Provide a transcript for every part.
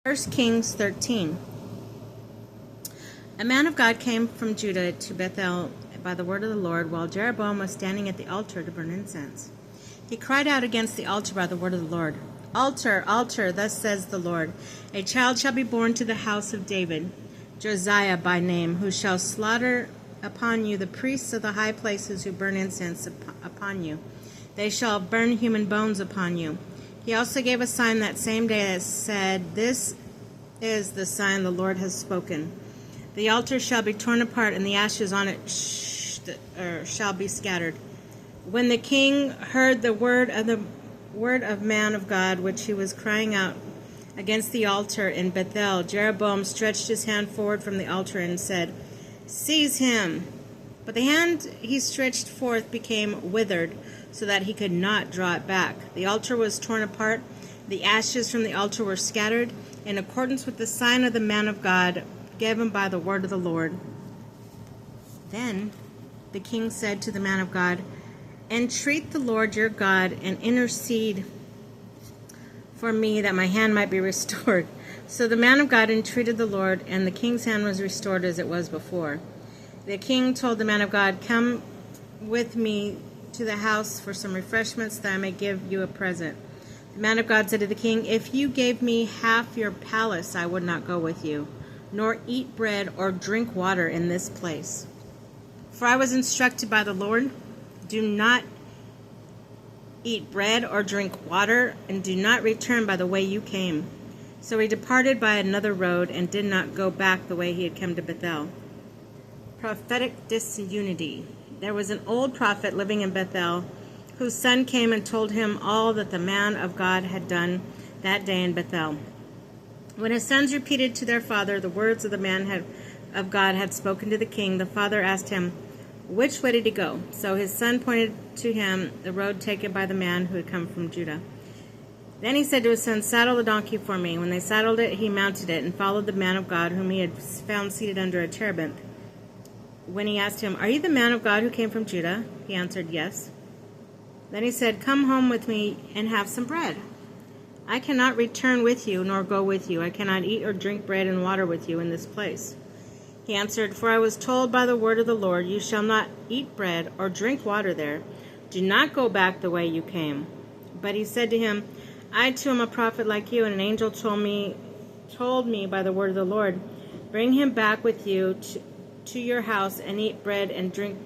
1 Kings 13. A man of God came from Judah to Bethel by the word of the Lord, while Jeroboam was standing at the altar to burn incense. He cried out against the altar by the word of the Lord. Altar, altar, thus says the Lord, a child shall be born to the house of David, Josiah by name, who shall slaughter upon you the priests of the high places who burn incense upon you. They shall burn human bones upon you. He also gave a sign that same day that said, This is the sign the Lord has spoken. The altar shall be torn apart, and the ashes on it shall be scattered. When the king heard the word of man of God, which he was crying out against the altar in Bethel, Jeroboam stretched his hand forward from the altar and said, Seize him! But the hand he stretched forth became withered, so that he could not draw it back. The altar was torn apart. The ashes from the altar were scattered, in accordance with the sign of the man of God given by the word of the Lord. Then the king said to the man of God, Entreat the Lord your God and intercede for me that my hand might be restored. So the man of God entreated the Lord, and the king's hand was restored as it was before. The king told the man of God, Come with me to the house for some refreshments, that I may give you a present. The man of God said to the king, If you gave me half your palace, I would not go with you, nor eat bread or drink water in this place. For I was instructed by the Lord, Do not eat bread or drink water, and do not return by the way you came. So he departed by another road and did not go back the way he had come to Bethel. Prophetic disunity. There was an old prophet living in Bethel, whose son came and told him all that the man of God had done that day in Bethel. When his sons repeated to their father the words of the man of God had spoken to the king, the father asked him, Which way did he go? So his son pointed to him the road taken by the man who had come from Judah. Then he said to his son, Saddle the donkey for me. When they saddled it, he mounted it and followed the man of God, whom he had found seated under a terebinth. When he asked him, Are you the man of God who came from Judah? He answered, Yes. Then he said, Come home with me and have some bread. I cannot return with you, nor go with you. I cannot eat or drink bread and water with you in this place. He answered, For I was told by the word of the Lord, You shall not eat bread or drink water there. Do not go back the way you came. But he said to him, I too am a prophet like you, and an angel told me by the word of the Lord, Bring him back with you to your house and eat bread and drink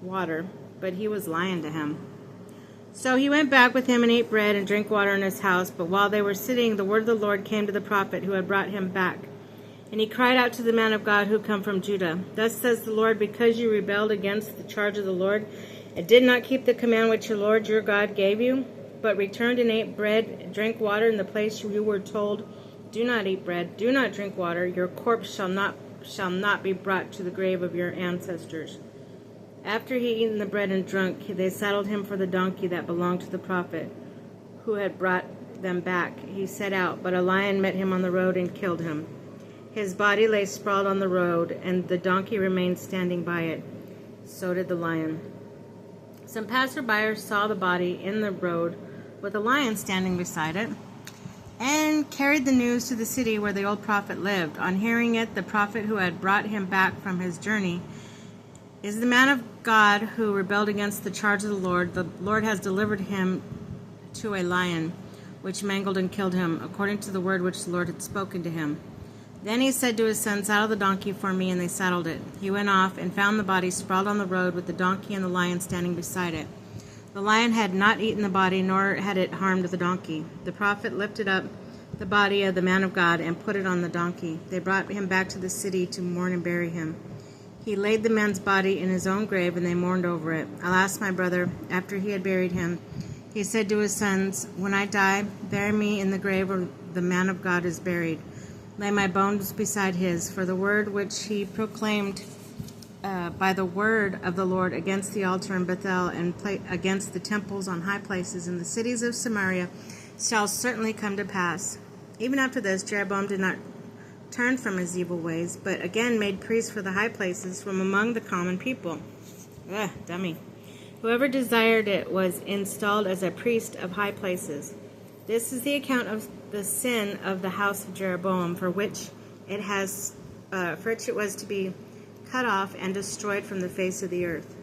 water. But he was lying to him. So he went back with him and ate bread and drank water in his house. But while they were sitting, the word of the Lord came to the prophet who had brought him back. And he cried out to the man of God who come from Judah, Thus says the Lord, because you rebelled against the charge of the Lord, and did not keep the command which the Lord your God gave you, but returned and ate bread and drank water in the place you were told, Do not eat bread, do not drink water, your corpse shall not be brought to the grave of your ancestors. After he had eaten the bread and drunk, they saddled him for the donkey that belonged to the prophet who had brought them back. He set out, but a lion met him on the road and killed him. His body lay sprawled on the road, and the donkey remained standing by it. So did the lion. Some passerby saw the body in the road with a lion standing beside it, and carried the news to the city where the old prophet lived. On hearing it, the prophet who had brought him back from his journey, Is the man of God who rebelled against the charge of the Lord has delivered him to a lion, which mangled and killed him, according to the word which the Lord had spoken to him. Then he said to his son, Saddle the donkey for me, and they saddled it. He went off and found the body sprawled on the road with the donkey and the lion standing beside it. The lion had not eaten the body, nor had it harmed the donkey. The prophet lifted up the body of the man of God and put it on the donkey. They brought him back to the city to mourn and bury him. He laid the man's body in his own grave, and they mourned over it. Alas, my brother, after he had buried him, he said to his sons, When I die, bury me in the grave where the man of God is buried. Lay my bones beside his, for the word which he proclaimed by the word of the Lord against the altar in Bethel and against the temples on high places in the cities of Samaria shall certainly come to pass. Even after this, Jeroboam did not turn from his evil ways, but again made priests for the high places from among the common people. Dummy. Whoever desired it was installed as a priest of high places. This is the account of the sin of the house of Jeroboam, for which it was to be cut off and destroyed from the face of the earth.